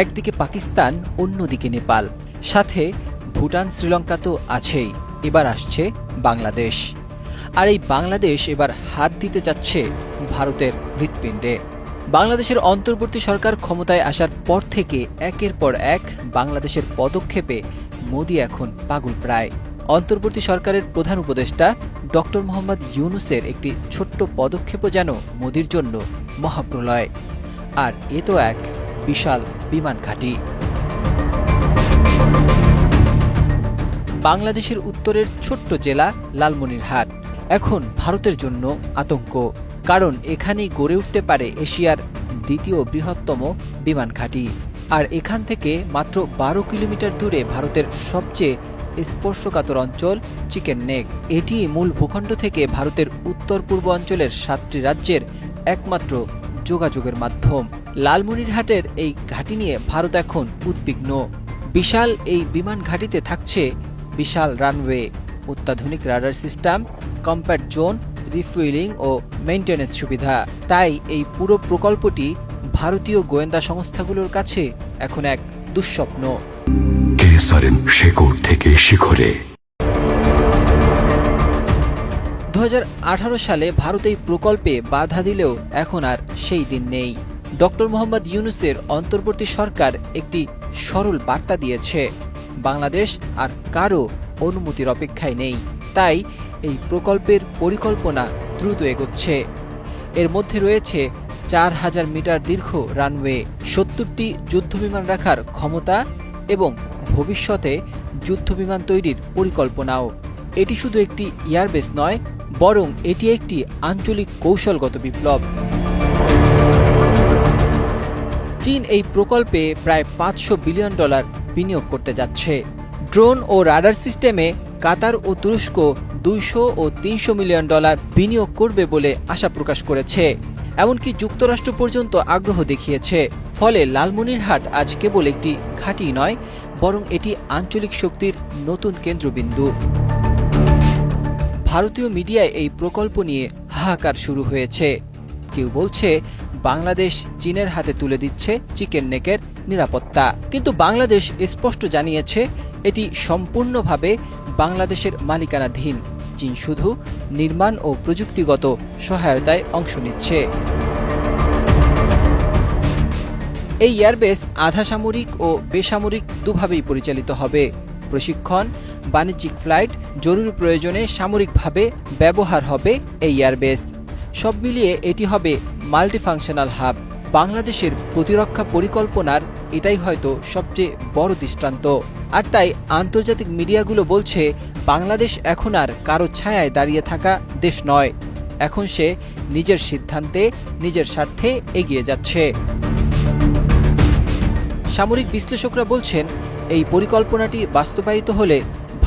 একদিকে পাকিস্তান, অন্যদিকে নেপাল, সাথে ভুটান, শ্রীলঙ্কা তো আছেই। এবার আসছে বাংলাদেশ। আর এই বাংলাদেশ এবার হাত দিতে যাচ্ছে ভারতের হৃৎপিণ্ডে। বাংলাদেশের অন্তর্বর্তী সরকার ক্ষমতায় আসার পর থেকে একের পর এক বাংলাদেশের পদক্ষেপে মোদি এখন পাগল প্রায়। অন্তর্বর্তী সরকারের প্রধান উপদেষ্টা ডক্টর মোহাম্মদ ইউনূসের একটি ছোট্ট পদক্ষেপও যেন মোদির জন্য মহাপ্রলয়। আর এ তো এক বিশাল বিমান ঘাঁটি। বাংলাদেশের উত্তরের ছোট্ট জেলা লালমনিরহাট এখন ভারতের জন্য আতঙ্ক, কারণ এখানেই গড়ে উঠতে পারে এশিয়ার দ্বিতীয় বৃহত্তম বিমান ঘাঁটি। আর এখান থেকে মাত্র 12 কিলোমিটার দূরে ভারতের সবচেয়ে স্পর্শকাতর অঞ্চল চিকেন নেক। এটি মূল ভূখণ্ড থেকে ভারতের উত্তর পূর্ব অঞ্চলের 7টি রাজ্যের একমাত্র যোগাযোগের মাধ্যম। লালমনিরহাটের এই ঘাঁটি নিয়ে ভারত এখন উদ্বিগ্ন। বিশাল এই বিমান ঘাঁটিতে থাকছে বিশাল রানওয়ে, অত্যাধুনিক radar system, compact zone, refuelling ও মেইনটেনেন্স সুবিধা। তাই এই পুরো প্রকল্পটি ভারতীয় গোয়েন্দা সংস্থাগুলোর কাছে এখন এক দুঃস্বপ্ন। শেকড় থেকে শিখরে 2018 সালে ভারত এই প্রকল্পে বাধা দিলেও এখন আর সেই দিন নেই। ডক্টর মোহাম্মদ ইউনূসের অন্তর্বর্তী সরকার একটি সরল বার্তা দিয়েছে, বাংলাদেশ আর কারো অনুমতির অপেক্ষায় নেই। তাই এই প্রকল্পের পরিকল্পনা দ্রুত এগোচ্ছে। এর মধ্যে রয়েছে 4000 মিটার দীর্ঘ রানওয়ে, 70টি যুদ্ধবিমান রাখার ক্ষমতা এবং ভবিষ্যতে যুদ্ধবিমান তৈরির পরিকল্পনাও। এটি শুধু একটি এয়ারবেস নয়, বরং এটি একটি আঞ্চলিক কৌশলগত বিপ্লব। চীন এই প্রকল্পে প্রায় $500 বিলিয়ন বিনিয়োগ করতে যাচ্ছে। ড্রোন ও রাডার সিস্টেমে কাতার ও তুরস্ক $200 ও $300 মিলিয়ন বিনিয়োগ করবে বলে আশা প্রকাশ করেছে। এমনকি যুক্তরাষ্ট্র পর্যন্ত আগ্রহ দেখিয়েছে। ফলে লালমনিরহাট আজ কেবল একটি ঘাঁটি নয়, বরং এটি আঞ্চলিক শক্তির নতুন কেন্দ্রবিন্দু। ভারতীয় মিডিয়ায় এই প্রকল্প নিয়ে হাহাকার শুরু হয়েছে। কেউ বলছে বাংলাদেশ চীনের হাতে তুলে দিচ্ছে চিকেন নেকের নিরাপত্তা, কিন্তু বাংলাদেশ স্পষ্ট জানিয়েছে এটি সম্পূর্ণভাবে বাংলাদেশের মালিকানাধীন। চীন শুধু নির্মাণ ও প্রযুক্তিগত সহায়তায় অংশ নিচ্ছে। এই এয়ারবেস আধা সামরিক ও বেসামরিক দুভাবেই পরিচালিত হবে। প্রশিক্ষণ, বাণিজ্যিক ফ্লাইট, জরুরি প্রয়োজনে সামরিকভাবে ব্যবহার হবে এই এয়ারবেস। সব মিলিয়ে এটি হবে মাল্টিফাংশনাল হাব। বাংলাদেশের প্রতিরক্ষা পরিকল্পনার এটাই হয়তো সবচেয়ে বড় দৃষ্টান্ত। আর তাই আন্তর্জাতিক মিডিয়াগুলো বলছে বাংলাদেশ এখন আর কারো ছায়ায় দাঁড়িয়ে থাকা দেশ নয়, এখন সে নিজের সিদ্ধান্তে, নিজের স্বার্থে এগিয়ে যাচ্ছে। সামরিক বিশ্লেষকরা বলছেন এই পরিকল্পনাটি বাস্তবায়িত হলে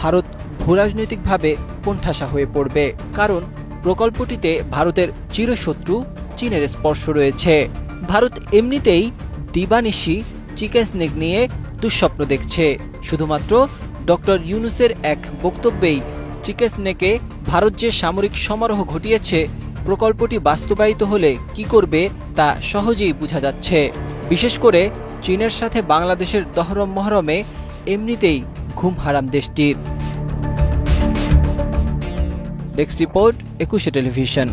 ভারত ভূরাজনৈতিকভাবে কোণঠাসা হয়ে পড়বে, কারণ প্রকল্পটিতে ভারতের চিরশত্রু চীনের স্পর্শ রয়েছে। ভারত এমনিতেই দিবানিশি চিকেন স্নেক নিয়ে দুঃস্বপ্ন দেখছে। শুধুমাত্র ডক্টর ইউনূসের এক বক্তব্যেই চিকেন স্নেকে ভারত যে সামরিক সমারোহ ঘটিয়েছে, প্রকল্পটি বাস্তবায়িত হলে কি করবে তা সহজেই বোঝা যাচ্ছে। বিশেষ করে চীনের সাথে বাংলাদেশের দহরম মহরমে এমনিতেই ঘুম হারাম দেশটির। Desk report, 21 television.